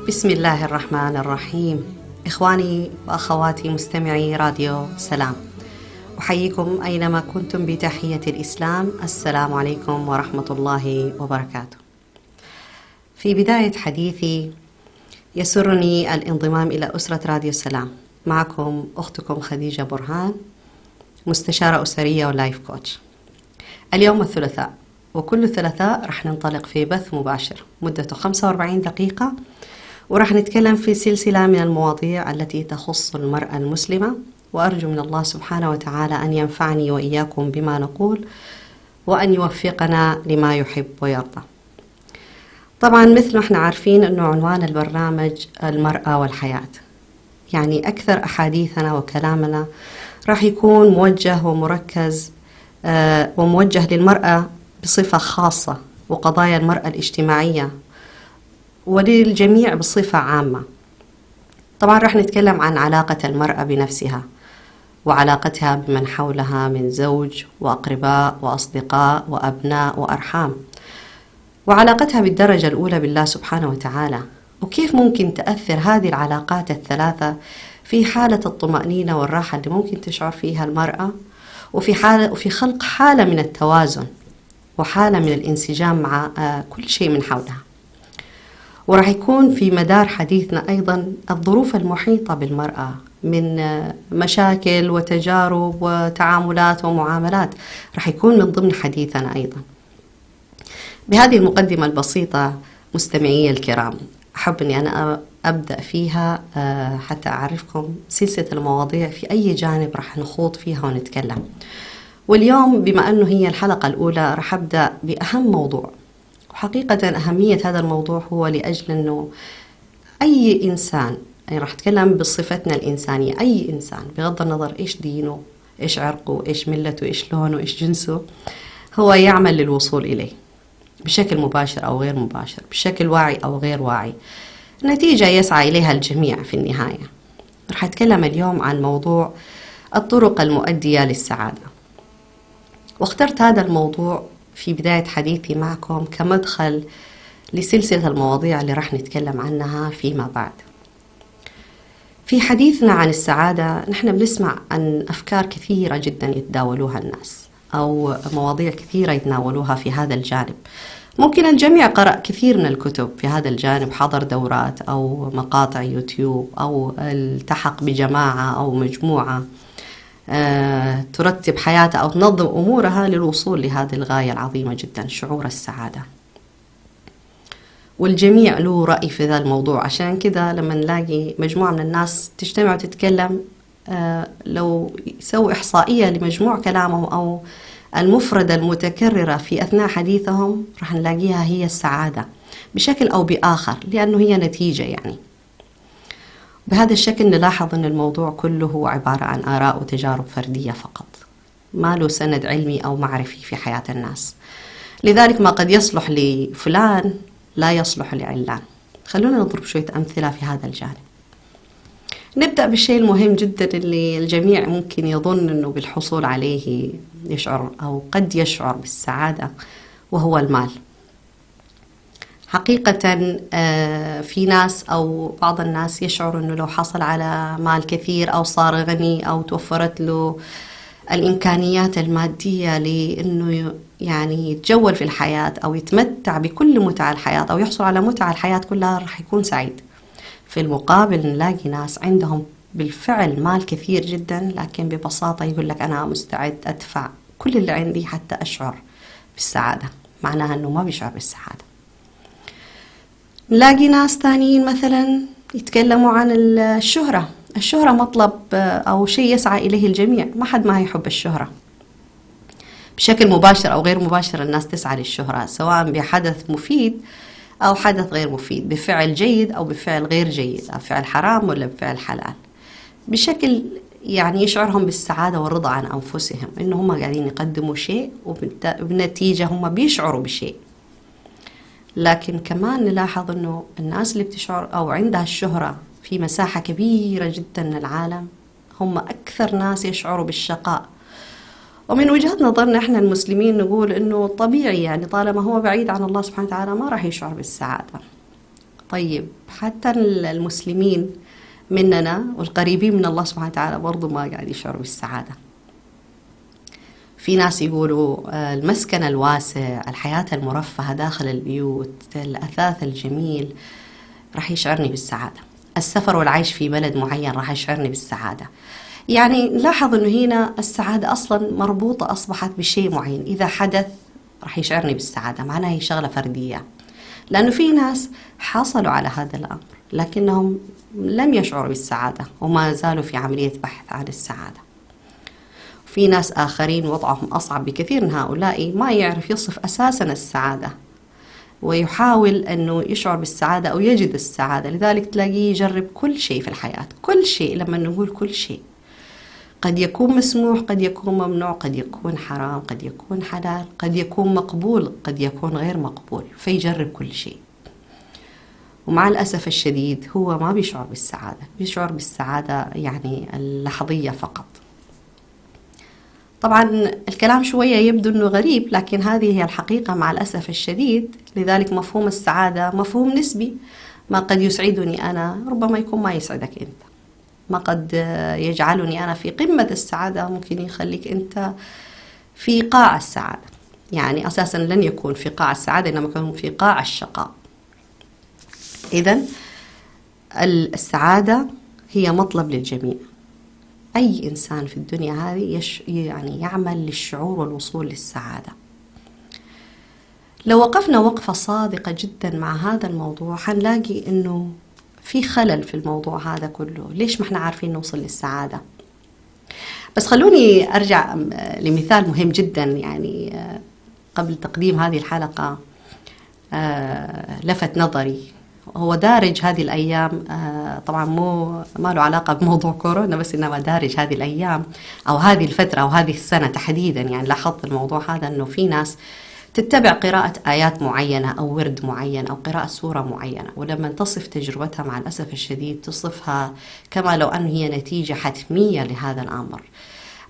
بسم الله الرحمن الرحيم. إخواني وأخواتي مستمعي راديو سلام، أحييكم أينما كنتم بتحية الإسلام. السلام عليكم ورحمة الله وبركاته. في بداية حديثي يسرني الانضمام إلى أسرة راديو سلام. معكم أختكم خديجة برهان، مستشارة أسرية ولايف كوتش. اليوم الثلاثاء، وكل ثلاثاء رح ننطلق في بث مباشر مدته 45 دقيقة، ورح نتكلم في سلسلة من المواضيع التي تخص المرأة المسلمة، وأرجو من الله سبحانه وتعالى أن ينفعني وإياكم بما نقول، وأن يوفقنا لما يحب ويرضى. طبعا مثل ما احنا عارفين أنه عنوان البرنامج المرأة والحياة، يعني أكثر أحاديثنا وكلامنا راح يكون موجه ومركز وموجه للمرأة بصفة خاصة، وقضايا المرأة الاجتماعية، وللجميع بصفة عامة. طبعا راح نتكلم عن علاقة المرأة بنفسها، وعلاقتها بمن حولها من زوج وأقرباء وأصدقاء وأبناء وأرحام، وعلاقتها بالدرجة الأولى بالله سبحانه وتعالى، وكيف ممكن تأثر هذه العلاقات الثلاثة في حالة الطمأنينة والراحة اللي ممكن تشعر فيها المرأة، وفي خلق حالة من التوازن وحالة من الانسجام مع كل شيء من حولها. وراح يكون في مدار حديثنا أيضا الظروف المحيطة بالمرأة من مشاكل وتجارب وتعاملات ومعاملات، راح يكون من ضمن حديثنا أيضا. بهذه المقدمة البسيطة مستمعي الكرام، أحب أني أنا أبدأ فيها حتى أعرفكم سلسلة المواضيع في أي جانب راح نخوض فيها ونتكلم. واليوم بما أنه هي الحلقة الأولى راح أبدأ بأهم موضوع، وحقيقة أهمية هذا الموضوع هو لأجل أنه أي إنسان، يعني راح أتكلم بصفتنا الإنسانية، أي إنسان بغض النظر إيش دينه، إيش عرقه، إيش ملته، إيش لونه، إيش جنسه، هو يعمل للوصول إليه بشكل مباشر أو غير مباشر، بشكل واعي أو غير واعي. نتيجة يسعى إليها الجميع في النهاية. راح أتكلم اليوم عن موضوع الطرق المؤدية للسعادة، واخترت هذا الموضوع في بداية حديثي معكم كمدخل لسلسلة المواضيع اللي راح نتكلم عنها فيما بعد. في حديثنا عن السعادة نحن بنسمع عن أفكار كثيرة جدا يتداولوها الناس، أو مواضيع كثيرة يتناولوها في هذا الجانب. ممكن الجميع قرأ كثير من الكتب في هذا الجانب، حضر دورات أو مقاطع يوتيوب، أو التحق بجماعة أو مجموعة ترتب حياتها أو تنظم أمورها للوصول لهذه الغاية العظيمة جدا، شعور السعادة. والجميع له رأي في ذا الموضوع. عشان كده لما نلاقي مجموعة من الناس تجتمع وتتكلم، لو يسوي إحصائية لمجموع كلامهم أو المفردة المتكررة في أثناء حديثهم، راح نلاقيها هي السعادة بشكل أو بآخر، لأنه هي نتيجة يعني. بهذا الشكل نلاحظ أن الموضوع كله هو عبارة عن آراء وتجارب فردية فقط، ما له سند علمي أو معرفي في حياة الناس. لذلك ما قد يصلح لفلان لا يصلح لعلان. خلونا نضرب شوية أمثلة في هذا الجانب. نبدأ بالشيء المهم جدا اللي الجميع ممكن يظن أنه بالحصول عليه يشعر أو قد يشعر بالسعادة، وهو المال. حقيقة في ناس أو بعض الناس يشعر أنه لو حصل على مال كثير أو صار غني أو توفرت له الإمكانيات المادية لأنه يعني يتجول في الحياة أو يتمتع بكل متع الحياة أو يحصل على متع الحياة كلها، راح يكون سعيد. في المقابل نلاقي ناس عندهم بالفعل مال كثير جدا، لكن ببساطة يقول لك أنا مستعد أدفع كل اللي عندي حتى أشعر بالسعادة، معناها أنه ما بيشعر بالسعادة. نلاقي ناس ثانيين مثلا يتكلموا عن الشهرة. الشهرة مطلب أو شيء يسعى إليه الجميع، ما حد ما يحب الشهرة. بشكل مباشر أو غير مباشر الناس تسعى للشهرة، سواء بحدث مفيد أو حدث غير مفيد، بفعل جيد أو بفعل غير جيد، أو فعل حرام ولا بفعل حلال، بشكل يعني يشعرهم بالسعادة والرضا عن أنفسهم إنه هم قاعدين يقدموا شيء، وبالنتيجة هم بيشعروا بشيء. لكن كمان نلاحظ إنه الناس اللي بتشعر أو عندها الشهرة في مساحة كبيرة جدا من العالم هم أكثر ناس يشعروا بالشقاء. ومن وجهة نظرنا إحنا المسلمين نقول إنه طبيعي، يعني طالما هو بعيد عن الله سبحانه وتعالى ما راح يشعر بالسعادة. طيب حتى المسلمين مننا والقريبين من الله سبحانه وتعالى برضو ما قاعد يشعروا بالسعادة. في ناس يقولوا المسكن الواسع، الحياة المرفهة داخل البيوت، الأثاث الجميل راح يشعرني بالسعادة. السفر والعيش في بلد معين راح يشعرني بالسعادة. يعني نلاحظ أنه هنا السعادة أصلا مربوطة أصبحت بشيء معين، إذا حدث راح يشعرني بالسعادة، معناها هي شغلة فردية. لأنه في ناس حصلوا على هذا الأمر لكنهم لم يشعروا بالسعادة وما زالوا في عملية بحث عن السعادة. في ناس آخرين وضعهم أصعب بكثير من هؤلاء، ما يعرف يصف أساسا السعادة ويحاول أنه يشعر بالسعادة أو يجد السعادة، لذلك تلاقيه يجرب كل شيء في الحياة. كل شيء، لما نقول كل شيء قد يكون مسموح، قد يكون ممنوع، قد يكون حرام، قد يكون حلال، قد يكون مقبول، قد يكون غير مقبول، فيجرب كل شيء. ومع الأسف الشديد هو ما بيشعر بالسعادة، بيشعر بالسعادة يعني اللحظية فقط. طبعا الكلام شوية يبدو أنه غريب، لكن هذه هي الحقيقة مع الأسف الشديد. لذلك مفهوم السعادة مفهوم نسبي، ما قد يسعدني أنا ربما يكون ما يسعدك أنت، ما قد يجعلني أنا في قمة السعادة ممكن يخليك أنت في قاع السعادة. يعني أساسا لن يكون في قاع السعادة، إنما يكون في قاع الشقاء. إذن السعادة هي مطلب للجميع. أي إنسان في الدنيا هذه يعني يعمل للشعور والوصول للسعادة. لو وقفنا وقفة صادقة جدا مع هذا الموضوع حنلاقي إنه في خلل في الموضوع هذا كله. ليش ما احنا عارفين نوصل للسعادة؟ بس خلوني أرجع لمثال مهم جدا. يعني قبل تقديم هذه الحلقة لفت نظري، هو دارج هذه الأيام، طبعا ما له علاقة بموضوع كورونا، بس إنما دارج هذه الأيام أو هذه الفترة أو هذه السنة تحديدا. يعني لاحظت الموضوع هذا، إنه في ناس تتبع قراءة آيات معينة أو ورد معين أو قراءة سورة معينة، ولما تصف تجربتها مع الأسف الشديد تصفها كما لو أن هي نتيجة حتمية لهذا الأمر.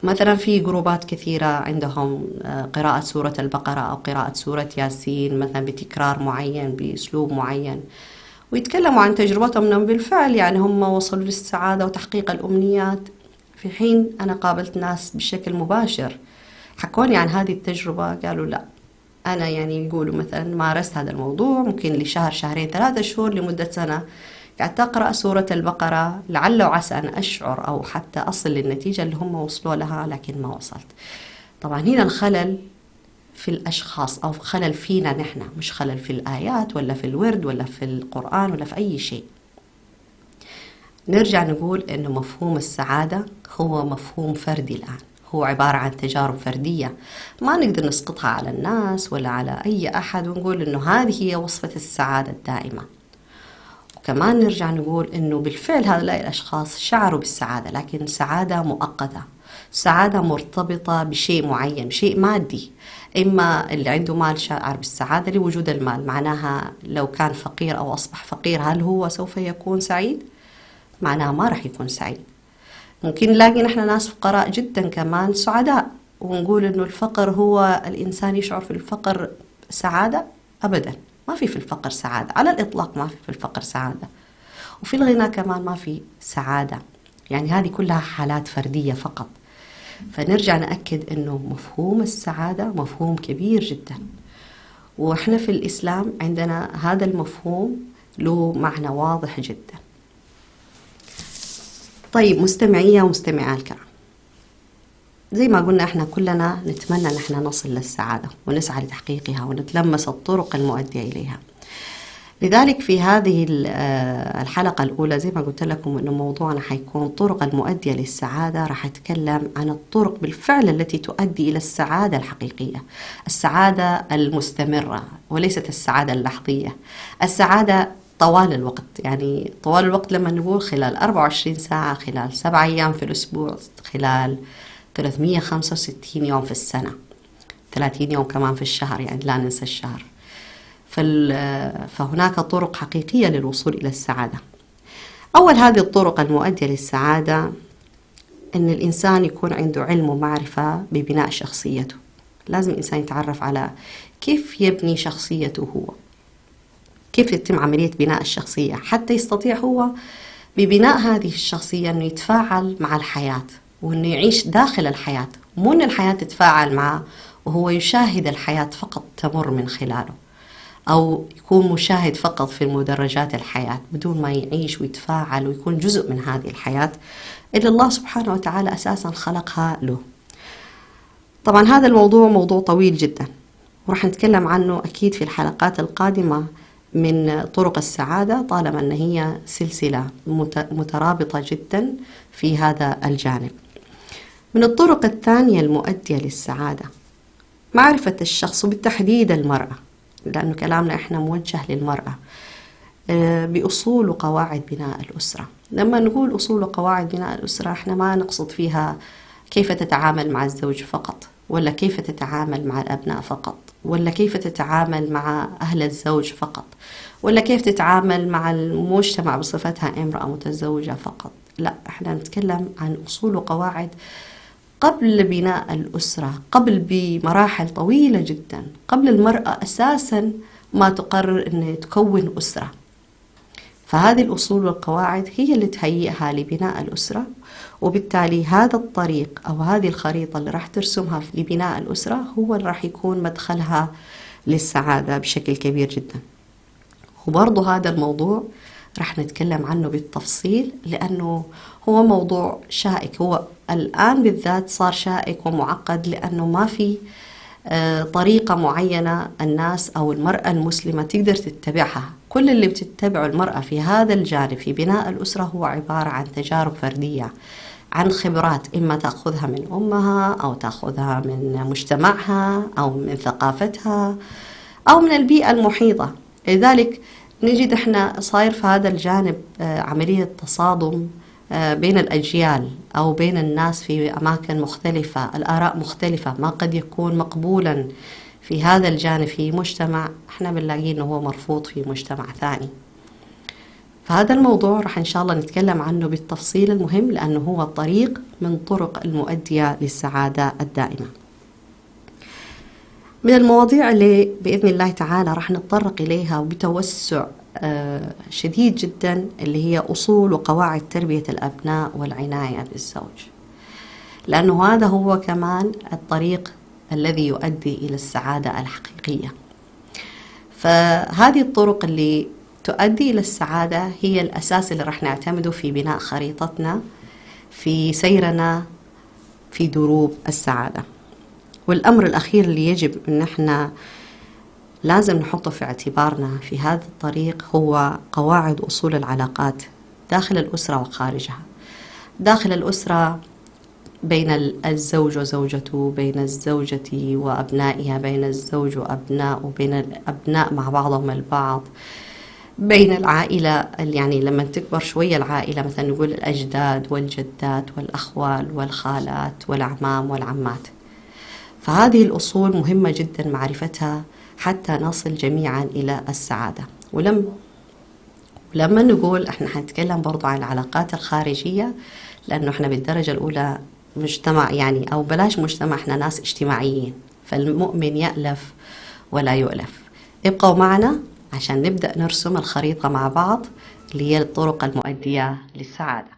مثلا في جروبات كثيرة عندهم قراءة سورة البقرة أو قراءة سورة ياسين مثلا بتكرار معين بأسلوب معين، ويتكلموا عن تجربتهم أنهم بالفعل يعني هم وصلوا للسعادة وتحقيق الأمنيات. في حين أنا قابلت ناس بشكل مباشر حكوني عن هذه التجربة، قالوا لا، أنا يعني يقولوا مثلا مارست هذا الموضوع ممكن لشهر، شهرين، 3 شهور، لمدة سنة، قاعد أقرأ سورة البقرة لعل وعسى أن أشعر أو حتى أصل للنتيجة اللي هم وصلوا لها، لكن ما وصلت. طبعا هنا الخلل في الأشخاص أو خلل فينا نحن، مش خلل في الآيات ولا في الورد ولا في القرآن ولا في أي شيء. نرجع نقول إنه مفهوم السعادة هو مفهوم فردي الآن، هو عبارة عن تجارب فردية، ما نقدر نسقطها على الناس ولا على أي أحد ونقول إنه هذه هي وصفة السعادة الدائمة. وكمان نرجع نقول إنه بالفعل هؤلاء الأشخاص شعروا بالسعادة، لكن سعادة مؤقتة، سعادة مرتبطة بشيء معين، شيء مادي. إما اللي عنده مال شعر بالسعادة لوجود المال، معناها لو كان فقير أو أصبح فقير هل هو سوف يكون سعيد؟ معناها ما رح يكون سعيد. ممكن نلاقي نحن ناس فقراء جدا كمان سعداء، ونقول إنه الفقر هو الإنسان يشعر في الفقر سعادة؟ أبدا، ما في الفقر سعادة على الإطلاق، ما في الفقر سعادة. وفي الغنى كمان ما في سعادة. يعني هذه كلها حالات فردية فقط. فنرجع نأكد أنه مفهوم السعادة مفهوم كبير جدا، وإحنا في الإسلام عندنا هذا المفهوم له معنى واضح جدا. طيب مستمعية ومستمعي الكرام، زي ما قلنا إحنا كلنا نتمنى أن إحنا نصل للسعادة ونسعى لتحقيقها ونتلمس الطرق المؤدية إليها. لذلك في هذه الحلقة الأولى زي ما قلت لكم أنه موضوعنا حيكون الطرق المؤدية للسعادة. راح أتكلم عن الطرق بالفعل التي تؤدي إلى السعادة الحقيقية، السعادة المستمرة وليست السعادة اللحظية، السعادة طوال الوقت. يعني طوال الوقت لما نقول خلال 24 ساعة، خلال 7 أيام في الأسبوع، خلال 365 يوم في السنة، 30 يوم كمان في الشهر، يعني لا ننسى الشهر. فهناك طرق حقيقية للوصول إلى السعادة. أول هذه الطرق المؤدية للسعادة أن الإنسان يكون عنده علم ومعرفة ببناء شخصيته. لازم الإنسان يتعرف على كيف يبني شخصيته هو. كيف يتم عملية بناء الشخصية حتى يستطيع هو ببناء هذه الشخصية أنه يتفاعل مع الحياة وأنه يعيش داخل الحياة، مو أن الحياة تتفاعل معه وهو يشاهد الحياة فقط تمر من خلاله، أو يكون مشاهد فقط في مدرجات الحياة بدون ما يعيش ويتفاعل ويكون جزء من هذه الحياة اللي الله سبحانه وتعالى أساسا خلقها له. طبعا هذا الموضوع موضوع طويل جدا وراح نتكلم عنه أكيد في الحلقات القادمة من طرق السعادة، طالما أن هي سلسلة مترابطة جدا في هذا الجانب. من الطرق الثانية المؤدية للسعادة معرفة الشخص وبالتحديد المرأة، لأنه كلامنا إحنا موجه للمرأة، بأصول وقواعد بناء الأسرة. لما نقول أصول وقواعد بناء الأسرة إحنا ما نقصد فيها كيف تتعامل مع الزوج فقط، ولا كيف تتعامل مع الأبناء فقط، ولا كيف تتعامل مع أهل الزوج فقط، ولا كيف تتعامل مع المجتمع بصفتها امرأة متزوجة فقط. لا، احنا نتكلم عن أصول وقواعد قبل بناء الأسرة، قبل بمراحل طويلة جدا، قبل المرأة أساسا ما تقرر أن تكون أسرة. فهذه الأصول والقواعد هي اللي تهيئها لبناء الأسرة، وبالتالي هذا الطريق أو هذه الخريطة اللي راح ترسمها لبناء الأسرة هو اللي راح يكون مدخلها للسعادة بشكل كبير جدا. وبرضه هذا الموضوع راح نتكلم عنه بالتفصيل لأنه هو موضوع شائك، هو الآن بالذات صار شائك ومعقد لأنه ما في طريقة معينة الناس أو المرأة المسلمة تقدر تتبعها. كل اللي بتتبعه المرأة في هذا الجانب في بناء الأسرة هو عبارة عن تجارب فردية، عن خبرات إما تأخذها من أمها أو تأخذها من مجتمعها أو من ثقافتها أو من البيئة المحيطة. لذلك نجد إحنا صاير في هذا الجانب عملية تصادم بين الأجيال أو بين الناس في أماكن مختلفة، الآراء مختلفة، ما قد يكون مقبولا في هذا الجانب في مجتمع إحنا بنلاقيه إنه هو مرفوض في مجتمع ثاني. فهذا الموضوع راح إن شاء الله نتكلم عنه بالتفصيل المهم لأنه هو الطريق من طرق المؤدية للسعادة الدائمة. من المواضيع اللي بإذن الله تعالى راح نتطرق إليها وبتوسع شديد جدا اللي هي أصول وقواعد تربية الأبناء والعناية بالزوج، لأنه هذا هو كمان الطريق الذي يؤدي إلى السعادة الحقيقية. فهذه الطرق اللي تؤدي إلى السعادة هي الأساس اللي راح نعتمده في بناء خريطتنا في سيرنا في دروب السعادة. والأمر الأخير اللي يجب أن احنا لازم نحطه في اعتبارنا في هذا الطريق هو قواعد أصول العلاقات داخل الأسرة وخارجها. داخل الأسرة بين الزوج وزوجته، بين الزوجة وأبنائها، بين الزوج وأبناء، وبين الأبناء مع بعضهم البعض، بين العائلة يعني لما تكبر شوية العائلة مثلا نقول الأجداد والجدات والأخوال والخالات والأعمام والعمات. فهذه الأصول مهمة جدا معرفتها حتى نصل جميعا إلى السعادة. ولما نقول احنا حنتكلم برضو عن العلاقات الخارجية لأنه احنا بالدرجة الأولى مجتمع يعني أو بلاش مجتمع، احنا ناس اجتماعيين، فالمؤمن يألف ولا يؤلف. ابقوا معنا عشان نبدأ نرسم الخريطة مع بعض اللي هي الطرق المؤدية للسعادة.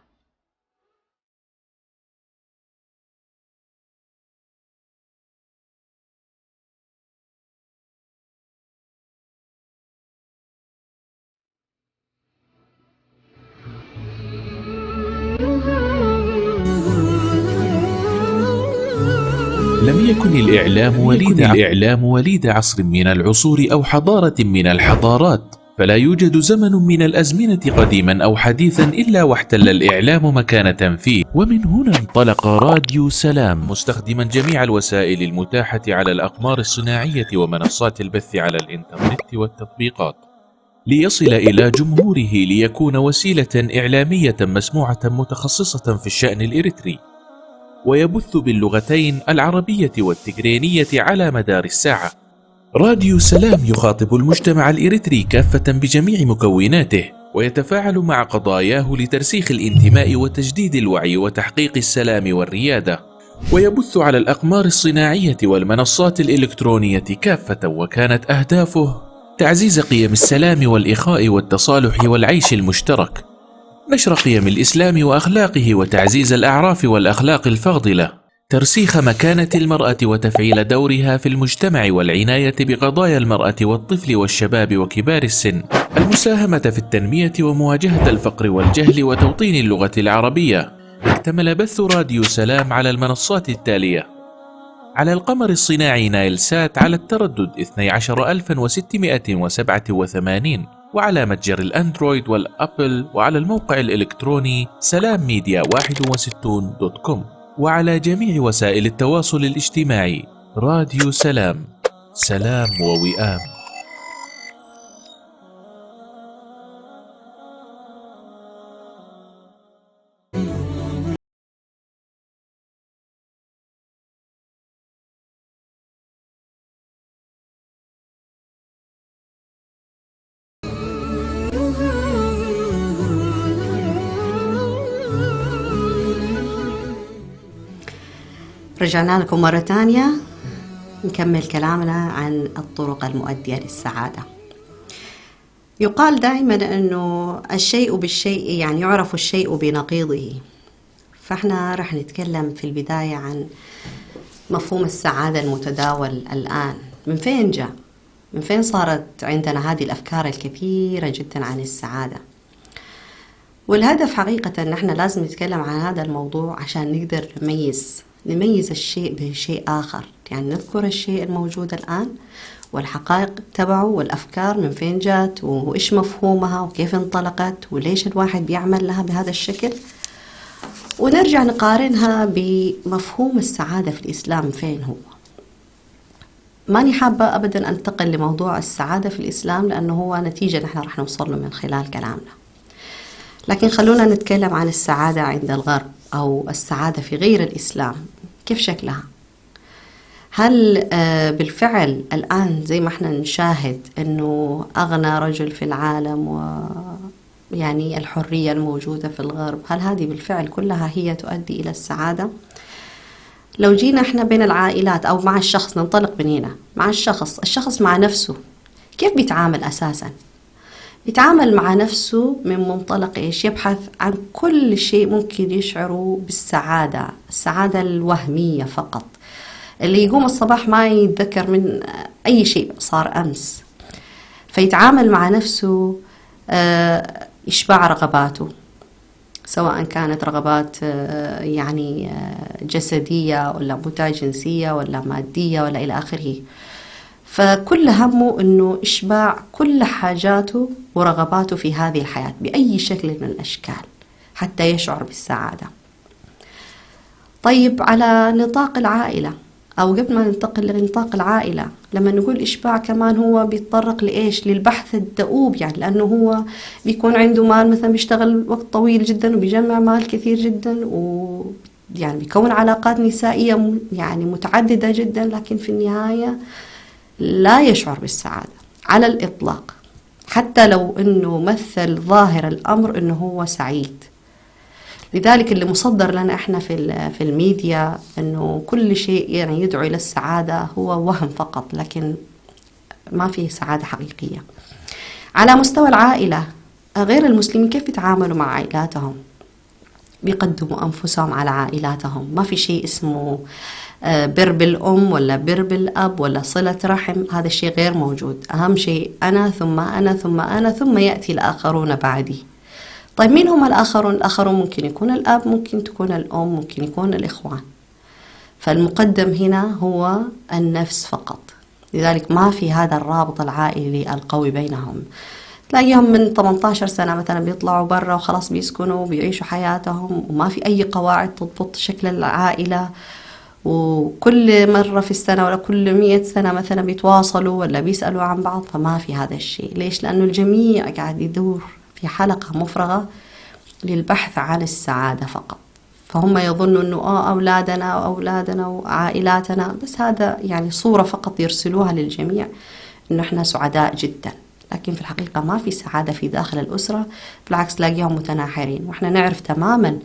لم يكن الإعلام وليد عصر من العصور أو حضارة من الحضارات، فلا يوجد زمن من الأزمنة قديما أو حديثا إلا واحتل الإعلام مكانة فيه. ومن هنا انطلق راديو سلام مستخدما جميع الوسائل المتاحة على الأقمار الصناعية ومنصات البث على الإنترنت والتطبيقات ليصل إلى جمهوره، ليكون وسيلة إعلامية مسموعة متخصصة في الشأن الإريتري، ويبث باللغتين العربية والتجرينية على مدار الساعة. راديو سلام يخاطب المجتمع الإريتري كافة بجميع مكوناته، ويتفاعل مع قضاياه لترسيخ الانتماء وتجديد الوعي وتحقيق السلام والريادة، ويبث على الأقمار الصناعية والمنصات الإلكترونية كافة. وكانت أهدافه تعزيز قيم السلام والإخاء والتصالح والعيش المشترك، نشر قيم الإسلام وأخلاقه وتعزيز الأعراف والأخلاق الفاضلة، ترسيخ مكانة المرأة وتفعيل دورها في المجتمع والعناية بقضايا المرأة والطفل والشباب وكبار السن، المساهمة في التنمية ومواجهة الفقر والجهل وتوطين اللغة العربية. اكتمل بث راديو سلام على المنصات التالية: على القمر الصناعي نايل سات على التردد 12687، وعلى متجر الأندرويد والأبل، وعلى الموقع الإلكتروني سلامميديا61.com، وعلى جميع وسائل التواصل الاجتماعي. راديو سلام، سلام ووئام. رجعنا لكم مرة تانية نكمل كلامنا عن الطرق المؤدية للسعادة. يقال دائما أنه الشيء بالشيء، يعني يعرف الشيء بنقيضه. فإحنا رح نتكلم في البداية عن مفهوم السعادة المتداول الآن. من فين جاء؟ من فين صارت عندنا هذه الأفكار الكثيرة جدا عن السعادة؟ والهدف حقيقة أن احنا لازم نتكلم عن هذا الموضوع عشان نقدر نميز الشيء بشيء آخر، يعني نذكر الشيء الموجود الآن والحقائق تبعه والأفكار من فين جات وإيش مفهومها وكيف انطلقت وليش الواحد بيعمل لها بهذا الشكل، ونرجع نقارنها بمفهوم السعادة في الإسلام فين هو. ماني حابة أبدا أنتقل لموضوع السعادة في الإسلام لأنه هو نتيجة نحن رح نوصل له من خلال كلامنا، لكن خلونا نتكلم عن السعادة عند الغرب أو السعادة في غير الإسلام. كيف شكلها؟ هل بالفعل الآن زي ما احنا نشاهد أنه أغنى رجل في العالم ويعني الحرية الموجودة في الغرب، هل هذه بالفعل كلها هي تؤدي إلى السعادة؟ لو جينا احنا بين العائلات أو مع الشخص، ننطلق من هنا مع الشخص مع نفسه، كيف بيتعامل أساساً؟ يتعامل مع نفسه من منطلق إيش؟ يبحث عن كل شيء ممكن يشعره بالسعادة، السعادة الوهمية فقط، اللي يقوم الصباح ما يتذكر من أي شيء صار أمس. فيتعامل مع نفسه إشباع رغباته، سواء كانت رغبات يعني جسدية ولا متعة جنسية ولا مادية ولا إلى آخره. فكل همه أنه إشباع كل حاجاته ورغباته في هذه الحياة بأي شكل من الأشكال حتى يشعر بالسعادة. طيب على نطاق العائلة، أو قبل ما ننتقل لنطاق العائلة، لما نقول إشباع كمان هو بيتطرق لإيش؟ للبحث الدؤوب، يعني لأنه هو بيكون عنده مال مثلا بيشتغل وقت طويل جدا وبيجمع مال كثير جدا يعني بيكون علاقات نسائية يعني متعددة جدا، لكن في النهاية لا يشعر بالسعادة على الإطلاق، حتى لو أنه مثل ظاهر الأمر أنه هو سعيد. لذلك اللي مصدر لنا إحنا في الميديا أنه كل شيء يعني يدعو إلى السعادة هو وهم فقط، لكن ما فيه سعادة حقيقية. على مستوى العائلة، غير المسلمين كيف يتعاملوا مع عائلاتهم؟ بيقدموا أنفسهم على عائلاتهم، ما في شيء اسمه بر بالأم ولا بر بالأب ولا صلة رحم، هذا الشيء غير موجود. أهم شيء أنا ثم أنا ثم أنا ثم يأتي الآخرون بعدي. طيب مين هم الآخرون؟ الآخرون ممكن يكون الأب، ممكن تكون الأم، ممكن يكون الإخوان. فالمقدم هنا هو النفس فقط، لذلك ما في هذا الرابط العائلي القوي بينهم. تلاقيهم من 18 سنة مثلا بيطلعوا برا وخلاص بيسكنوا وبيعيشوا حياتهم وما في أي قواعد تضبط شكل العائلة، وكل مرة في السنة ولا كل 100 سنة مثلا بيتواصلوا ولا بيسألوا عن بعض. فما في هذا الشيء. ليش؟ لأنه الجميع قاعد يدور في حلقة مفرغة للبحث عن السعادة فقط. فهم يظنوا أنه أولادنا وعائلاتنا بس، هذا يعني صورة فقط يرسلوها للجميع أنه إحنا سعداء جدا، لكن في الحقيقة ما في سعادة في داخل الأسرة، بالعكس تلاقيهم متناحرين. وإحنا نعرف تماما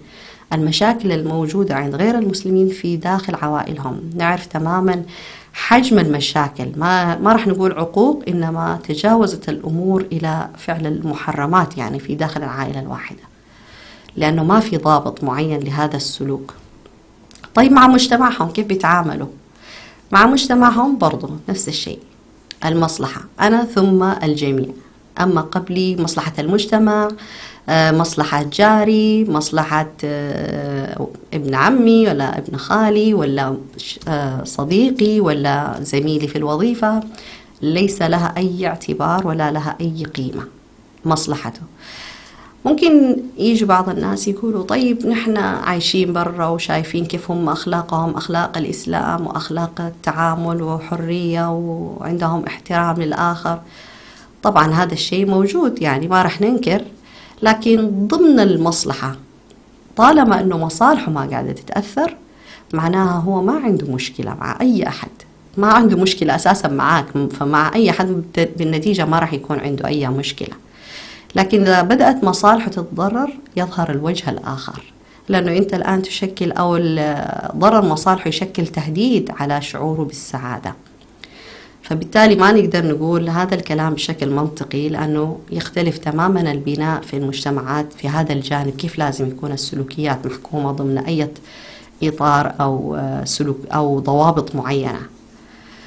المشاكل الموجودة عند غير المسلمين في داخل عوائلهم، نعرف تماما حجم المشاكل، ما راح نقول عقوق، إنما تجاوزت الأمور إلى فعل المحرمات يعني في داخل العائلة الواحدة، لأنه ما في ضابط معين لهذا السلوك. طيب مع مجتمعهم كيف بيتعاملوا؟ مع مجتمعهم برضو نفس الشيء، المصلحة أنا ثم الجميع، أما قبلي مصلحة المجتمع، مصلحة جاري، مصلحة ابن عمي ولا ابن خالي ولا صديقي ولا زميلي في الوظيفة، ليس لها أي اعتبار ولا لها أي قيمة مصلحته. ممكن يجي بعض الناس يقولوا طيب نحن عايشين برا وشايفين كيف هم أخلاقهم أخلاق الإسلام وأخلاق التعامل وحرية وعندهم احترام للآخر. طبعا هذا الشيء موجود يعني ما رح ننكر، لكن ضمن المصلحة طالما أنه مصالحه ما قاعدة تتأثر معناها هو ما عنده مشكلة مع أي أحد، ما عنده مشكلة أساسا معاك، فمع أي أحد بالنتيجة ما رح يكون عنده أي مشكلة. لكن إذا بدأت مصالحه تتضرر يظهر الوجه الآخر، لأنه أنت الآن تشكل أو ضرر مصالحه يشكل تهديد على شعوره بالسعادة. فبالتالي ما نقدر نقول هذا الكلام بشكل منطقي، لأنه يختلف تماما البناء في المجتمعات في هذا الجانب، كيف لازم يكون السلوكيات محكومة ضمن أي إطار أو سلوك أو ضوابط معينة.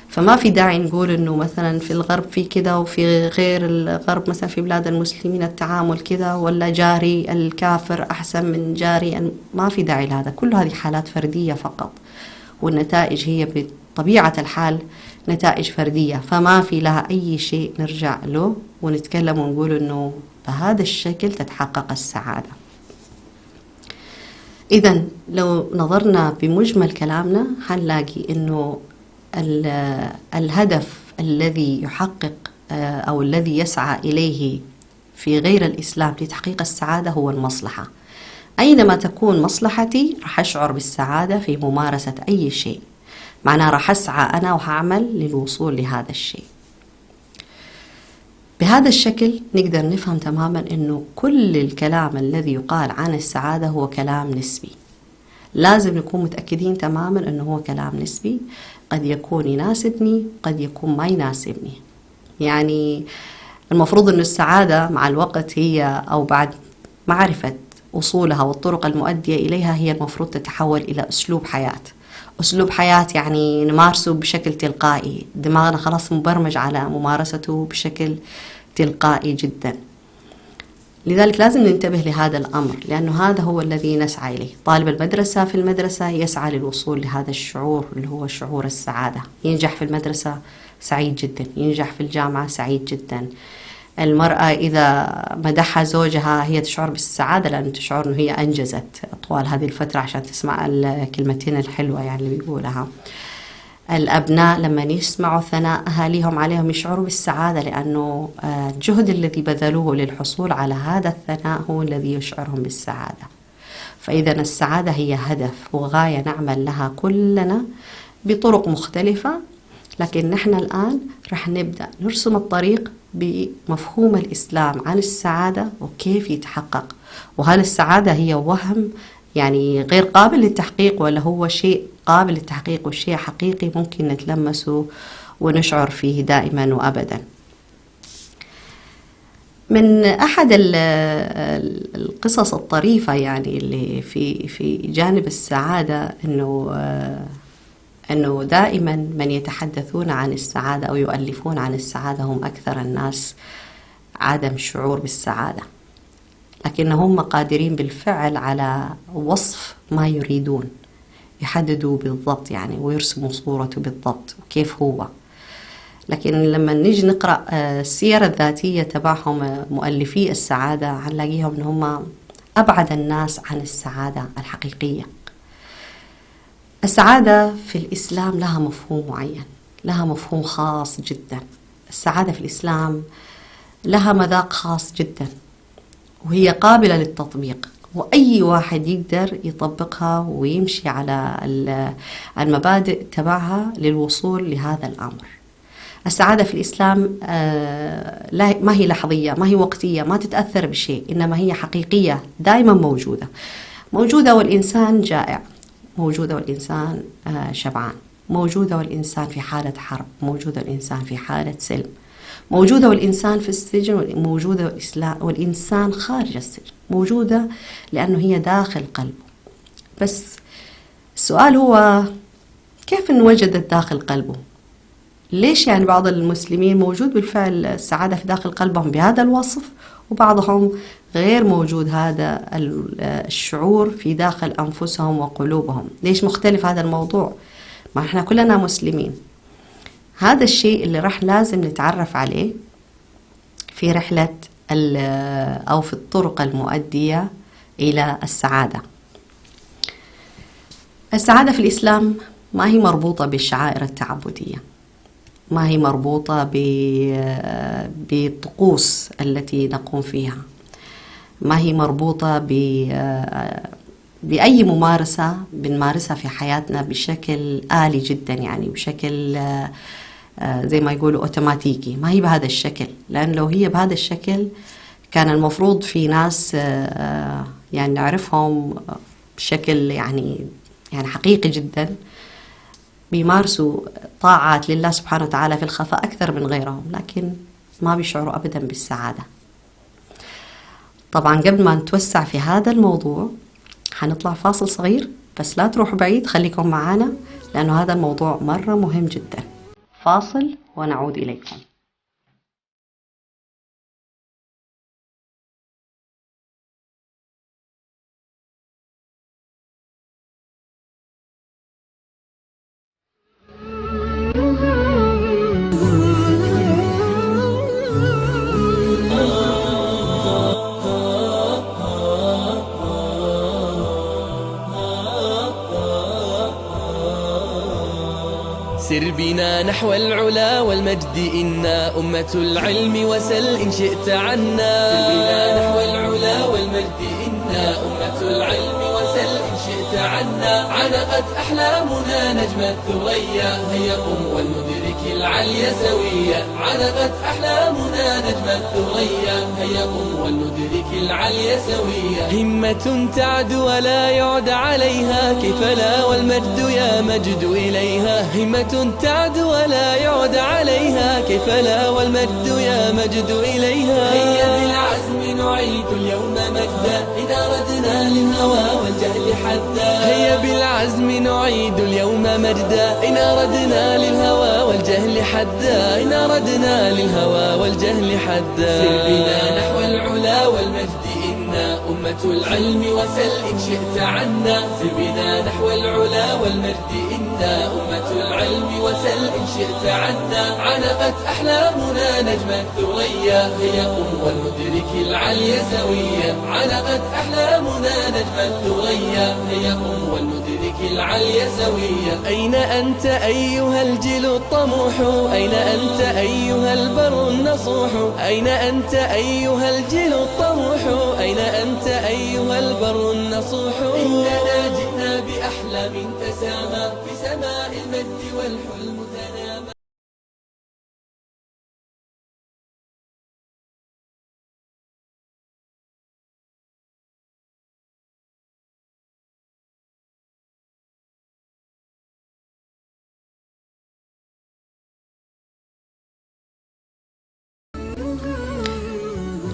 فما في داعي نقول إنه مثلا في الغرب في كذا وفي غير الغرب، مثلا في بلاد المسلمين التعامل كذا، ولا جاري الكافر أحسن من جاري، ما في داعي لهذا، كل هذه حالات فردية فقط، والنتائج هي بطبيعة الحال نتائج فردية، فما في لها أي شيء نرجع له ونتكلم ونقول إنه بهذا الشكل تتحقق السعادة. إذن لو نظرنا بمجمل كلامنا هنلاقي إنه الهدف الذي يحقق أو الذي يسعى إليه في غير الإسلام لتحقيق السعادة هو المصلحة. أينما تكون مصلحتي راح أشعر بالسعادة في ممارسة أي شيء، معناه راح أسعى أنا وهعمل للوصول لهذا الشيء. بهذا الشكل نقدر نفهم تماما أنه كل الكلام الذي يقال عن السعادة هو كلام نسبي. لازم نكون متأكدين تماما أنه هو كلام نسبي، قد يكون يناسبني قد يكون ما يناسبني. يعني المفروض أن السعادة مع الوقت هي أو بعد معرفة أصولها والطرق المؤدية إليها هي المفروض تتحول إلى أسلوب حياة. أسلوب حياة يعني نمارسه بشكل تلقائي، دماغنا خلاص مبرمج على ممارسته بشكل تلقائي جدا. لذلك لازم ننتبه لهذا الأمر، لأنه هذا هو الذي نسعى إليه. طالب المدرسة في المدرسة يسعى للوصول لهذا الشعور اللي هو شعور السعادة، ينجح في المدرسة سعيد جدا، ينجح في الجامعة سعيد جدا. المرأة إذا مدحها زوجها هي تشعر بالسعادة، لأن تشعر أنه هي أنجزت طوال هذه الفترة عشان تسمع الكلمتين الحلوة يعني اللي بيقولها. الأبناء لما يسمعوا ثناء أهاليهم عليهم يشعروا بالسعادة، لأنه الجهد الذي بذلوه للحصول على هذا الثناء هو الذي يشعرهم بالسعادة. فإذا السعادة هي هدف وغاية نعمل لها كلنا بطرق مختلفة، لكن نحن الآن رح نبدأ نرسم الطريق بمفهوم الإسلام عن السعادة وكيف يتحقق، وهل السعادة هي وهم يعني غير قابل للتحقيق، ولا هو شيء قابل للتحقيق وشيء حقيقي ممكن نتلمسه ونشعر فيه دائما وأبدا. من أحد القصص الطريفة يعني اللي في جانب السعادة أنه دائما من يتحدثون عن السعادة أو يؤلفون عن السعادة هم أكثر الناس عدم شعور بالسعادة، لكنهم قادرين بالفعل على وصف ما يريدون، يحددوا بالضبط يعني ويرسموا صورته بالضبط وكيف هو. لكن لما نيجي نقرأ السيرة الذاتية تبعهم مؤلفي السعادة هنلاقيهم أنهم أبعد الناس عن السعادة الحقيقية. السعادة في الإسلام لها مفهوم معين، لها مفهوم خاص جدا. السعادة في الإسلام لها مذاق خاص جدا، وهي قابلة للتطبيق، وأي واحد يقدر يطبقها ويمشي على المبادئ تبعها للوصول لهذا الأمر. السعادة في الإسلام ما هي لحظية، ما هي وقتية، ما تتأثر بشيء، إنما هي حقيقية دائما موجودة والإنسان جائع، موجودة والإنسان شبعان. موجودة والإنسان في حالة حرب، موجودة والإنسان في حالة سلم، موجودة والإنسان في السجن، موجودة والإنسان خارج السجن، موجودة لأنه هي داخل قلبه. بس السؤال هو كيف إن وجدت داخل قلبه؟ ليش يعني بعض المسلمين موجود بالفعل السعادة في داخل قلبهم بهذا الوصف، وبعضهم غير موجود هذا الشعور في داخل أنفسهم وقلوبهم؟ ليش مختلف هذا الموضوع؟ ما احنا كلنا مسلمين. هذا الشيء اللي راح لازم نتعرف عليه في رحلة أو في الطرق المؤدية إلى السعادة. السعادة في الإسلام ما هي مربوطة بالشعائر التعبدية، ما هي مربوطة بالطقوس التي نقوم فيها، ما هي مربوطة بأي ممارسة بنمارسها في حياتنا بشكل آلي جدا، يعني بشكل زي ما يقولوا أوتوماتيكي. ما هي بهذا الشكل، لأن لو هي بهذا الشكل كان المفروض في ناس يعني نعرفهم بشكل يعني حقيقي جدا بيمارسوا طاعات لله سبحانه وتعالى في الخفاء أكثر من غيرهم، لكن ما بيشعروا أبدا بالسعادة. طبعا قبل ما نتوسع في هذا الموضوع حنطلع فاصل صغير، بس لا تروحوا بعيد، خليكم معانا لأنه هذا الموضوع مرة مهم جدا. فاصل ونعود إليكم. سر بنا نحو العلا والمجد إنا أمة العلم وسل إن شئت عنا. سر بنا نحو العلا والمجد إنا أمة العلم وسل إن شئت عنا. علقت أحلامنا نجم الثريا، هيا قم ولندرك العلي سويا. علقت أحلامنا نجم الثريا، هيا قم ولندرك العلي سويا. همة تعد ولا يعد عليها، كيف لا والمجد يا مجد إليها. همة تعد ولا يعد عليها، كيف لا والمجد يا مجد إليها. هيا بالعزم نعيد اليوم مجدا، إن أردنا للهوى والجهل حدا. هيا بالعزم نعيد اليوم مجدا، إن أردنا للهوى والجهل حدا. إن أردنا للهوى والجهل حدا. سر بنا نحو العلا والمجد إنا أمة العلم وسل إن شئت عنا. سر بنا نحو العلا والمجد إنا أمة العلم وسل إن شئت عنا. علقت أحلامنا نجم الثريا، هيا قم ولندرك العلي سويا. علقت أحلامنا نجم الثريا، هيا قم ولندرك العلي سويا. أين أنت أيها الجيل الطموح؟ أين أنت أيها البر النصوح؟ أين أنت أيها الجيل الطموح؟ أين أنت أيها البر النصوح؟ إننا جئنا بأحلام تسامى في سماء المجد والحلم تنامى.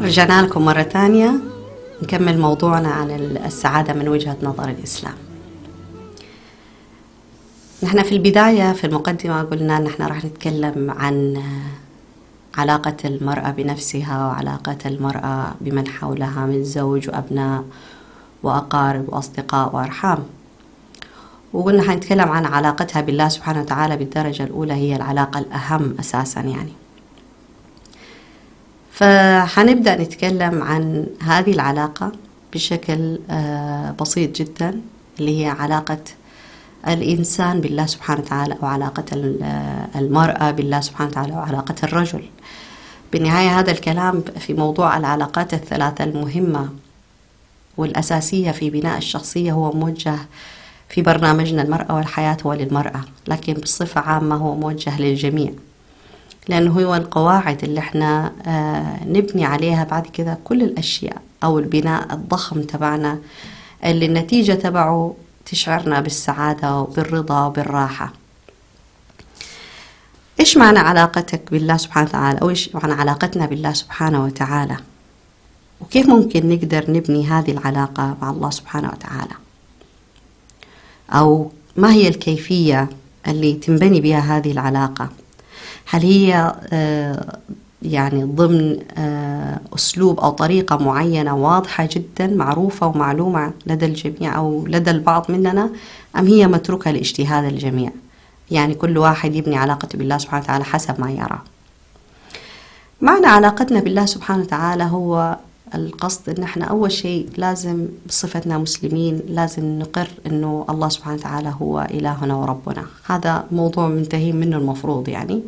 رجعنا لكم مرة تانية نكمل موضوعنا عن السعادة من وجهة نظر الإسلام. نحن في البداية في المقدمة قلنا أن نحن راح نتكلم عن علاقة المرأة بنفسها وعلاقة المرأة بمن حولها من زوج وأبناء وأقارب وأصدقاء وأرحام، وقلنا حنتكلم عن علاقتها بالله سبحانه وتعالى بالدرجة الأولى، هي العلاقة الأهم أساسا يعني. فحنبدأ نتكلم عن هذه العلاقة بشكل بسيط جدا، اللي هي علاقة الإنسان بالله سبحانه وتعالى، أو علاقة المرأة بالله سبحانه وتعالى، أو علاقة الرجل. بالنهاية هذا الكلام في موضوع العلاقات الثلاثة المهمة والأساسية في بناء الشخصية هو موجه في برنامجنا المرأة والحياة هو للمرأة، لكن بصفة عامة هو موجه للجميع، لأنه هو القواعد اللي احنا نبني عليها بعد كده كل الأشياء، أو البناء الضخم تبعنا اللي النتيجة تبعه تشعرنا بالسعادة وبالرضا وبالراحة. إيش معنى علاقتك بالله سبحانه وتعالى، أو إيش معنى علاقتنا بالله سبحانه وتعالى، وكيف ممكن نقدر نبني هذه العلاقة مع الله سبحانه وتعالى، أو ما هي الكيفية اللي تنبني بها هذه العلاقة؟ هل هي يعني ضمن أسلوب أو طريقة معينة واضحة جدا معروفة ومعلومة لدى الجميع أو لدى البعض مننا، أم هي متروكة لاجتهاد الجميع؟ يعني كل واحد يبني علاقته بالله سبحانه وتعالى حسب ما يرى. معنى علاقتنا بالله سبحانه وتعالى هو القصد إن احنا أول شيء لازم بصفتنا مسلمين لازم نقر إنه الله سبحانه وتعالى هو إلهنا وربنا. هذا موضوع منتهي منه المفروض يعني،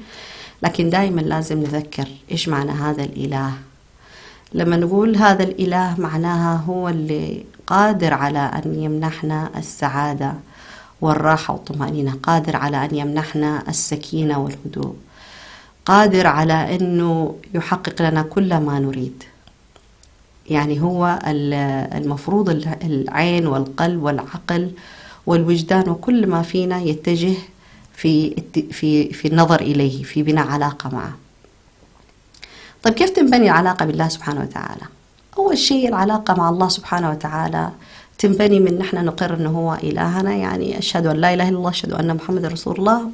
لكن دائما لازم نذكر إيش معنى هذا الإله. لما نقول هذا الإله معناها هو اللي قادر على أن يمنحنا السعادة والراحة والطمأنينة، قادر على أن يمنحنا السكينة والهدوء، قادر على أنه يحقق لنا كل ما نريد. يعني هو المفروض العين والقلب والعقل والوجدان وكل ما فينا يتجه في النظر إليه، في بناء علاقة معه. طيب كيف تنبني العلاقة بالله سبحانه وتعالى؟ أول شيء العلاقة مع الله سبحانه وتعالى تنبني من نحن نقر أنه هو إلهنا، يعني أشهد أن لا إله إلا الله، أشهد أن محمد رسول الله.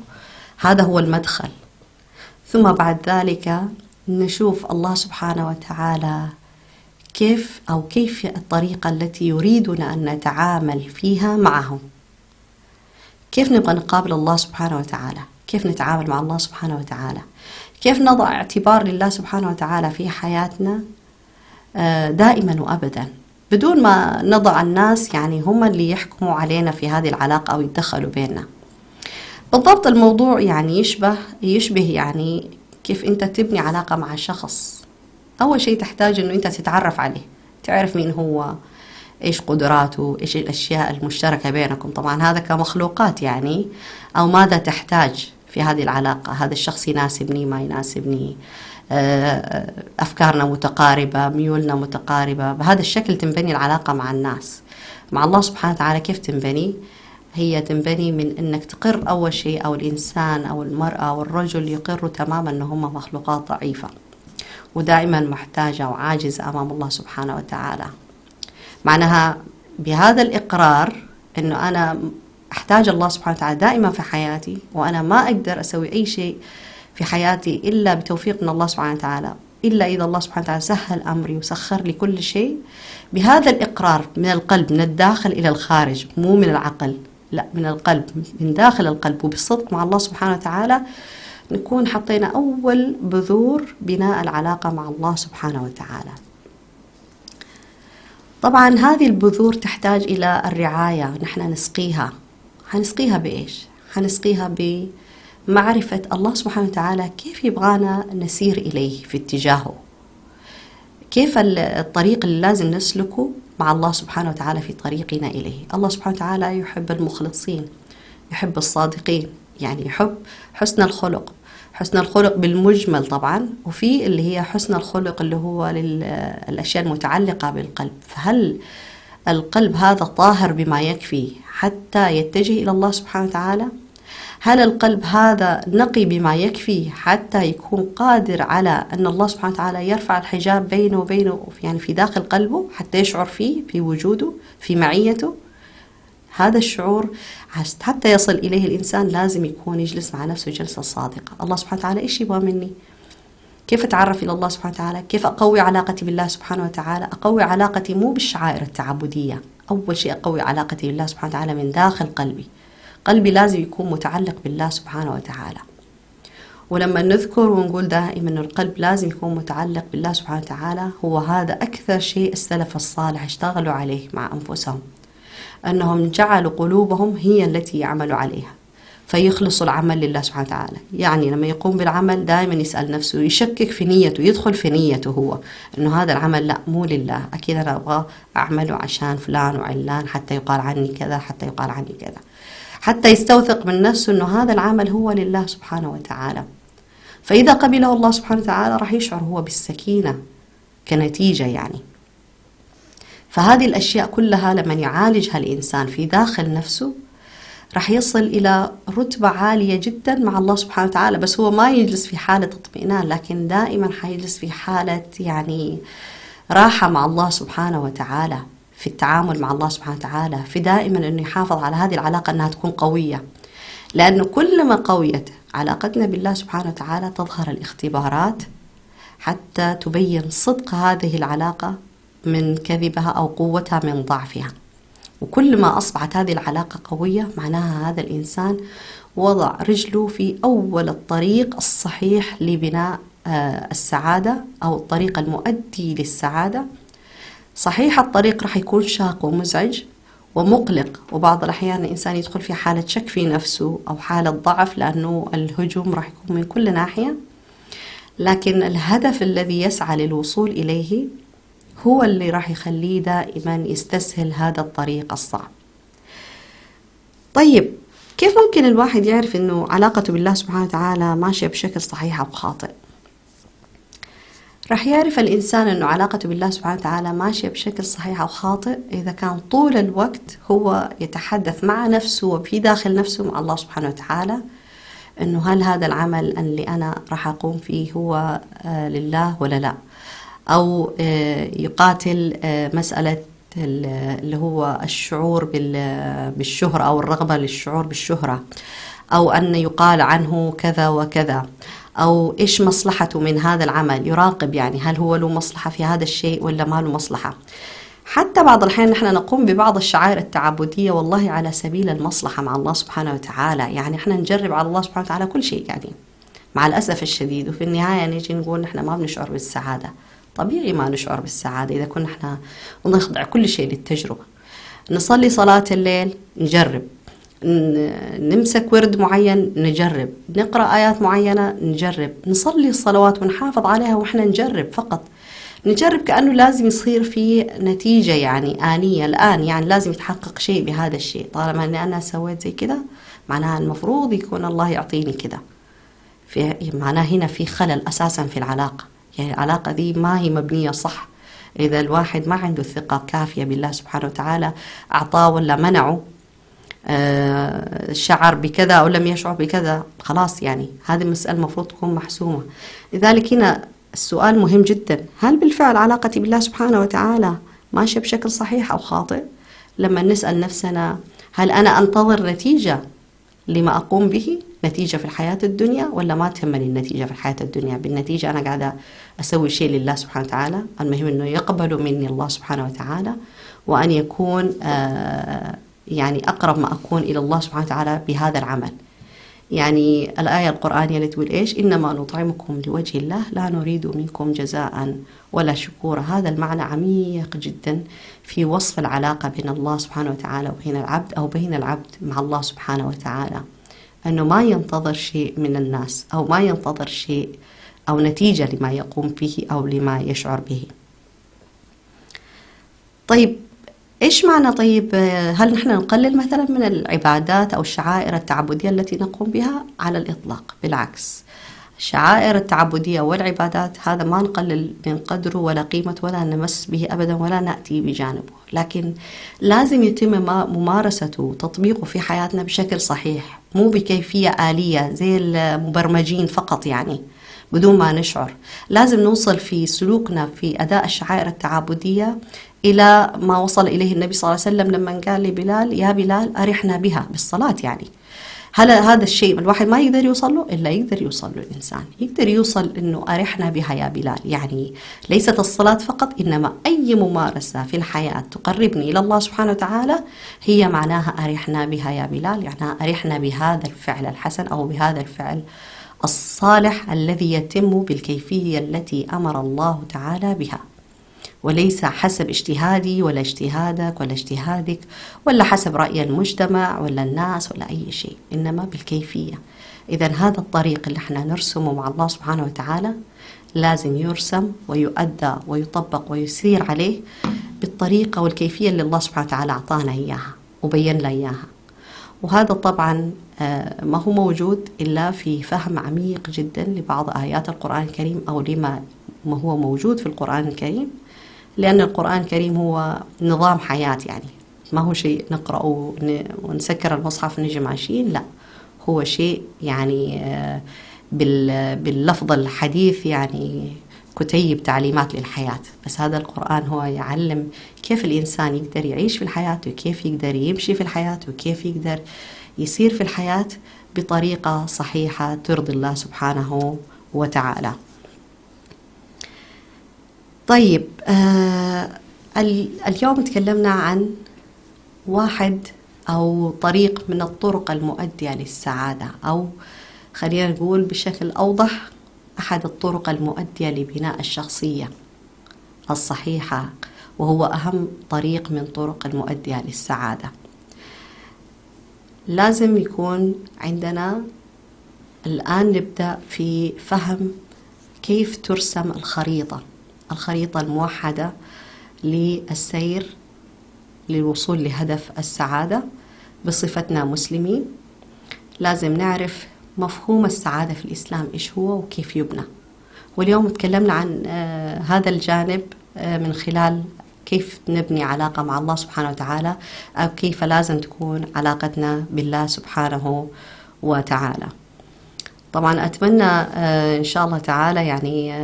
هذا هو المدخل. ثم بعد ذلك نشوف الله سبحانه وتعالى كيف الطريقة التي يريدنا أن نتعامل فيها معه. كيف نبغى نقابل الله سبحانه وتعالى، كيف نتعامل مع الله سبحانه وتعالى، كيف نضع اعتبار لله سبحانه وتعالى في حياتنا دائما وأبدا، بدون ما نضع الناس يعني هم اللي يحكموا علينا في هذه العلاقة أو يتدخلوا بيننا. بالضبط الموضوع يعني يشبه يعني كيف أنت تبني علاقة مع شخص. أول شيء تحتاج أنه أنت تتعرف عليه، تعرف مين هو، إيش قدراته، إيش الأشياء المشتركة بينكم. طبعا هذا كمخلوقات يعني، أو ماذا تحتاج في هذه العلاقة، هذا الشخص يناسبني ما يناسبني، أفكارنا متقاربة، ميولنا متقاربة. بهذا الشكل تنبني العلاقة مع الناس. مع الله سبحانه وتعالى كيف تنبني؟ هي تنبني من أنك تقر أول شيء، أو الإنسان أو المرأة أو الرجل يقروا تماما أنه هم مخلوقات ضعيفة ودائما محتاجة وعاجزة أمام الله سبحانه وتعالى. معناها بهذا الإقرار أنه أنا أحتاج الله سبحانه وتعالى دائما في حياتي، وأنا ما أقدر أسوي أي شيء في حياتي إلا بتوفيق من الله سبحانه وتعالى، إلا إذا الله سبحانه وتعالى سهل أمري وسخر لي كل شيء. بهذا الإقرار من القلب، من الداخل إلى الخارج، مو من العقل، لا من القلب، من داخل القلب، وبالصدق مع الله سبحانه وتعالى، نكون حطينا أول بذور بناء العلاقة مع الله سبحانه وتعالى. طبعا هذه البذور تحتاج إلى الرعاية، نحن نسقيها. هنسقيها بإيش؟ هنسقيها بمعرفة الله سبحانه وتعالى كيف يبغانا نسير إليه في اتجاهه، كيف الطريق اللي لازم نسلكه مع الله سبحانه وتعالى في طريقنا إليه. الله سبحانه وتعالى يحب المخلصين، يحب الصادقين، يعني يحب حسن الخلق. حسن الخلق بالمجمل طبعا، وفي اللي هي حسن الخلق اللي هو للأشياء المتعلقة بالقلب. فهل القلب هذا طاهر بما يكفي حتى يتجه إلى الله سبحانه وتعالى؟ هل القلب هذا نقي بما يكفي حتى يكون قادر على أن الله سبحانه وتعالى يرفع الحجاب بينه وبينه، يعني في داخل قلبه، حتى يشعر فيه، في وجوده، في معيته؟ هذا الشعور حتى يصل إليه الإنسان لازم يكون يجلس مع نفسه جلسة صادقة. الله سبحانه وتعالى إيش يبغى مني؟ كيف أتعرف إلى الله سبحانه وتعالى؟ كيف أقوي علاقتي بالله سبحانه وتعالى؟ أقوي علاقتي مو بالشعائر التعبدية، أول شيء أقوي علاقتي بالله سبحانه وتعالى من داخل قلبي. قلبي لازم يكون متعلق بالله سبحانه وتعالى. ولما نذكر ونقول دائما أن القلب لازم يكون متعلق بالله سبحانه وتعالى، هو هذا أكثر شيء السلف الصالح اشتغلوا عليه مع أنفسهم، أنهم جعلوا قلوبهم هي التي يعملوا عليها، فيخلصوا العمل لله سبحانه وتعالى. يعني لما يقوم بالعمل دائما يسأل نفسه، يشكك في نيته، يدخل في نيته هو أنه هذا العمل لا مو لله، أكيد أنا أبغى أعمله عشان فلان وعلان، حتى يقال عني كذا، حتى يقال عني كذا، حتى يستوثق من نفسه أنه هذا العمل هو لله سبحانه وتعالى. فإذا قبله الله سبحانه وتعالى راح يشعر هو بالسكينة كنتيجة يعني. فهذه الأشياء كلها لما يعالجها الإنسان في داخل نفسه، راح يصل إلى رتبة عالية جدا مع الله سبحانه وتعالى. بس هو ما يجلس في حالة اطمئنان، لكن دائما حيجلس في حالة يعني راحة مع الله سبحانه وتعالى في التعامل مع الله سبحانه وتعالى، في دائما أنه يحافظ على هذه العلاقة أنها تكون قوية. لأنه كلما قويت علاقتنا بالله سبحانه وتعالى تظهر الاختبارات حتى تبين صدق هذه العلاقة من كذبها أو قوتها من ضعفها. وكل ما أصبحت هذه العلاقة قوية معناها هذا الإنسان وضع رجله في أول الطريق الصحيح لبناء السعادة أو الطريق المؤدي للسعادة. صحيح الطريق راح يكون شاق ومزعج ومقلق، وبعض الأحيان الإنسان يدخل في حالة شك في نفسه أو حالة ضعف لأنه الهجوم راح يكون من كل ناحية، لكن الهدف الذي يسعى للوصول إليه هو اللي راح يخليه دائما يستسهل هذا الطريق الصعب. طيب كيف ممكن الواحد يعرف أنه علاقته بالله سبحانه وتعالى ماشية بشكل صحيح أو خاطئ؟ راح يعرف الإنسان أنه علاقته بالله سبحانه وتعالى ماشية بشكل صحيح أو خاطئ إذا كان طول الوقت هو يتحدث مع نفسه وفي داخل نفسه مع الله سبحانه وتعالى أنه هل هذا العمل اللي أنا راح أقوم فيه هو لله ولا لا، أو يقاتل مسألة اللي هو الشعور بالشهرة أو الرغبة للشعور بالشهرة، أو أن يقال عنه كذا وكذا، أو إيش مصلحته من هذا العمل، يراقب يعني هل هو له مصلحة في هذا الشيء ولا ما له مصلحة. حتى بعض الأحيان نحن نقوم ببعض الشعائر التعبدية والله على سبيل المصلحة مع الله سبحانه وتعالى، يعني احنا نجرب على الله سبحانه وتعالى كل شيء يعني مع الأسف الشديد، وفي النهاية نيجي نقول نحن ما بنشعر بالسعادة. طبيعي ما نشعر بالسعادة إذا كنا احنا نخضع كل شيء للتجربة. نصلي صلاة الليل نجرب، نمسك ورد معين نجرب، نقرأ آيات معينة نجرب، نصلي الصلوات ونحافظ عليها وإحنا نجرب فقط. نجرب كأنه لازم يصير في نتيجة يعني آنية الآن، يعني لازم يتحقق شيء بهذا الشيء. طالما أني أنا سويت زي كده معناها المفروض يكون الله يعطيني كده. معناها هنا في خلل أساسا في العلاقة، يعني العلاقة دي ما هي مبنية صح. إذا الواحد ما عنده ثقة كافية بالله سبحانه وتعالى أعطاه ولا منعه، شعر بكذا أو لم يشعر بكذا، خلاص يعني هذه المسألة المفروض تكون محسومة. لذلك هنا السؤال مهم جدا، هل بالفعل علاقتي بالله سبحانه وتعالى ماشية بشكل صحيح أو خاطئ؟ لما نسأل نفسنا هل أنا أنتظر نتيجة لما أقوم به، نتيجة في الحياة الدنيا، ولا ما تهمني النتيجة في الحياة الدنيا؟ بالنتيجة أنا قاعدة أسوي شيء لله سبحانه وتعالى، المهم أنه يقبل مني الله سبحانه وتعالى، وأن يكون يعني أقرب ما أكون إلى الله سبحانه وتعالى بهذا العمل. يعني الآية القرآنية اللي تقول إيش؟ إنما نطعمكم لوجه الله لا نريد منكم جزاء ولا شكورا. هذا المعنى عميق جدا في وصف العلاقة بين الله سبحانه وتعالى وبين العبد، أو بين العبد مع الله سبحانه وتعالى، أنه ما ينتظر شيء من الناس أو ما ينتظر شيء أو نتيجة لما يقوم به أو لما يشعر به. طيب إيش معنى طيب هل نحن نقلل مثلا من العبادات أو الشعائر التعبدية التي نقوم بها؟ على الإطلاق، بالعكس، الشعائر التعبدية والعبادات هذا ما نقلل من قدره ولا قيمته ولا نمس به أبدا ولا نأتي بجانبه، لكن لازم يتم ممارسته وتطبيقه في حياتنا بشكل صحيح، مو بكيفية آلية زي المبرمجين فقط يعني بدون ما نشعر. لازم نوصل في سلوكنا في أداء الشعائر التعبدية إلى ما وصل إليه النبي صلى الله عليه وسلم لما قال لبلال يا بلال أرحنا بها بالصلاة. يعني هذا الشيء الواحد ما يقدر يوصل له إلا يقدر يوصل له الإنسان، يقدر يوصل إنه أرحنا بها يا بلال. يعني ليست الصلاة فقط، إنما أي ممارسة في الحياة تقربني إلى الله سبحانه وتعالى هي معناها أرحنا بها يا بلال، يعني أرحنا بهذا الفعل الحسن أو بهذا الفعل الصالح الذي يتم بالكيفية التي أمر الله تعالى بها، وليس حسب اجتهادي ولا اجتهادك ولا اجتهادك ولا حسب رأي المجتمع ولا الناس ولا أي شيء، إنما بالكيفية. إذا هذا الطريق اللي احنا نرسمه مع الله سبحانه وتعالى لازم يرسم ويؤدى ويطبق ويسير عليه بالطريقة والكيفية اللي الله سبحانه وتعالى أعطانا إياها وبين لنا إياها. وهذا طبعا ما هو موجود إلا في فهم عميق جدا لبعض آيات القرآن الكريم أو لما ما هو موجود في القرآن الكريم، لأن القرآن الكريم هو نظام حياة، يعني ما هو شيء نقرأه ونسكر المصحف ونجي ماشيين، لا، هو شيء يعني باللفظ الحديث يعني كتيب تعليمات للحياة. بس هذا القرآن هو يعلم كيف الإنسان يقدر يعيش في الحياة، وكيف يقدر يمشي في الحياة، وكيف يقدر يسير في الحياة بطريقة صحيحة ترضي الله سبحانه وتعالى. طيب، اليوم تكلمنا عن واحد أو طريق من الطرق المؤدية للسعادة، أو خلينا نقول بشكل أوضح أحد الطرق المؤدية لبناء الشخصية الصحيحة، وهو أهم طريق من طرق المؤدية للسعادة. لازم يكون عندنا الآن نبدأ في فهم كيف ترسم الخريطة الموحدة للسير للوصول لهدف السعادة. بصفتنا مسلمين لازم نعرف مفهوم السعادة في الإسلام إيش هو وكيف يبنى. واليوم تكلمنا عن هذا الجانب من خلال كيف نبني علاقة مع الله سبحانه وتعالى، أو كيف لازم تكون علاقتنا بالله سبحانه وتعالى. طبعا أتمنى إن شاء الله تعالى يعني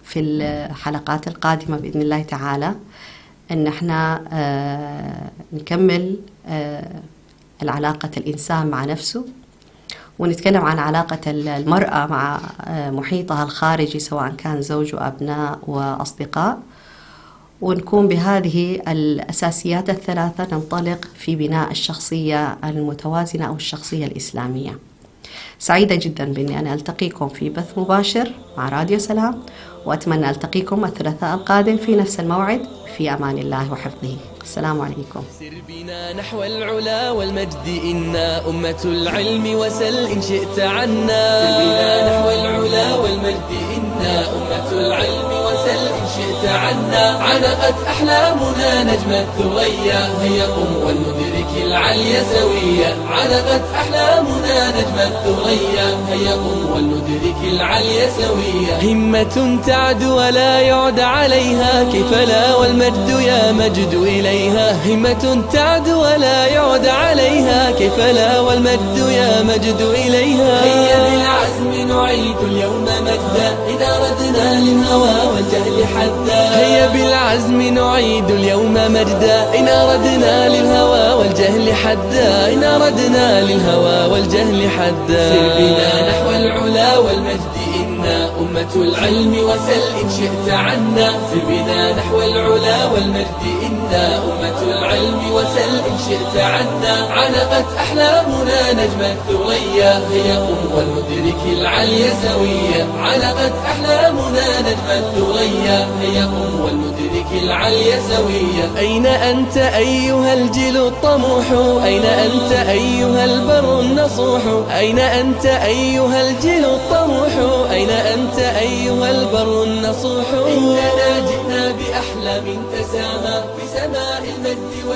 في الحلقات القادمة بإذن الله تعالى أن احنا نكمل العلاقة الإنسان مع نفسه، ونتكلم عن علاقة المرأة مع محيطها الخارجي سواء كان زوج وأبناء وأصدقاء، ونكون بهذه الأساسيات الثلاثة ننطلق في بناء الشخصية المتوازنة أو الشخصية الإسلامية. سعيدة جدا بأني أنا ألتقيكم في بث مباشر مع راديو سلام، وأتمنى ألتقيكم الثلاثاء القادم في نفس الموعد. في أمان الله وحفظه. السلام عليكم. سر بنا نحو العلا والمجد إنا أمة العلم وسل إن شئت عنا. سر بنا نحو العلا والمجد إنا أمة العلم وسل إن شئت عنا. عنقت أحلامنا نجم الثريا، هيا قم ولندرك العلي سويا. عنقت أحلامنا نجم الثريا، هيا قم ولندرك العلي سويا. همة تعد ولا يعد عليها، كيف لا والمجد يا مجد إليها. همة تعد ولا يعد عليها، كيف لا والمجد يا مجد إليها. هيا بالعزم نعيد اليوم مجدا، إن أردنا للهوى والجهل حدا. هيا بالعزم نعيد اليوم مجدا، إن أردنا للهوى والجهل حدا. إن أردنا للهوى والجهل حدا. سر بنا نحو العلا والمجد إنا أمة العلم وسل إن شئت عنا. سر بنا نحو العلا والمجد إنا أمة العلم وسل إن شئت عنا. عنقت أحلامنا نجم الثريا، هيا قم ولندرك العلي سويا. عنقت أحلامنا نجم الثريا، هيا قم ولندرك العلي سويا. أين أنت أيها الجيل الطموح؟ أين أنت أيها البر النصوح؟ أين أنت أيها الجيل الطموح؟ أين أنت أيها البر النصوح؟ إننا جئنا بأحلام تسامى في سماء المجد